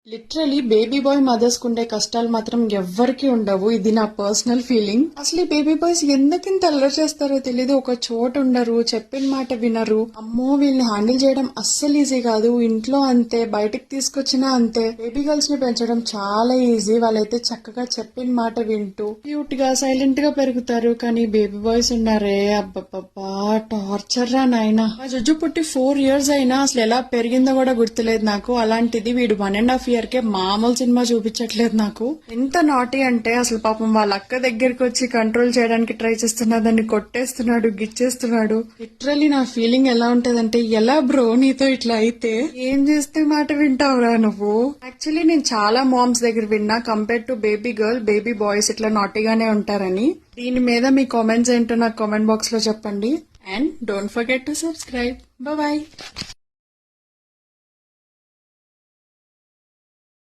Literally baby bye mothers కుండే కష్టాలు మాత్రం ఎవ్వరికి ఉండవు. ఇది నా పర్సనల్ ఫీలింగ్. అసలు ఈ బేబీ బాయ్స్ ఎందుకింత అల్లరి చేస్తారో తెలియదు. ఒక చోట ఉండరు, చెప్పిన మాట వినరు. అమ్మో, వీళ్ళని హ్యాండిల్ చేయడం అస్సలు ఈజీ కాదు. ఇంట్లో అంతే, బయటకు తీసుకొచ్చినా అంతే. బేబీ గర్ల్స్ ని పెంచడం చాలా ఈజీ. వాళ్ళైతే చక్కగా చెప్పిన మాట వింటూ క్యూట్ గా సైలెంట్ గా పెరుగుతారు. కానీ బేబీ బాయ్స్ ఉన్నారే, అబ్బబ్బబ్బా టార్చర్ రా నాయనా. ఆ జుజ్జు పుట్టి 4 years అయినా అసలు ఎలా పెరిగిందో కూడా గుర్తులేదు నాకు. అలాంటిది వీడు 1.5 years కే మామూలు సినిమా చూపించట్లేదు నాకు. ఎంత నాటి అంటే అసలు పాపం వాళ్ళ అక్క దగ్గరికి వచ్చి కంట్రోల్ చేయడానికి ట్రై చేస్తున్నాడు, దాన్ని కొట్టేస్తున్నాడు, గిచ్చేస్తున్నాడు. లిటరలీ నా ఫీలింగ్ ఎలా ఉంటదంటే, ఎలా బ్రో నీతో ఇట్లా అయితే ఏం చేస్తే మాట వింటావురా నువ్వు. యాక్చువల్లీ నేను చాలా మామ్స్ దగ్గర విన్నా, compare to baby girl baby boys ఇట్లా నాటిగానే ఉంటారని. దీని మీద మీ కామెంట్స్ ఏంటో నాకు కామెంట్ బాక్స్ లో చెప్పండి. And don't forget to subscribe. Bye.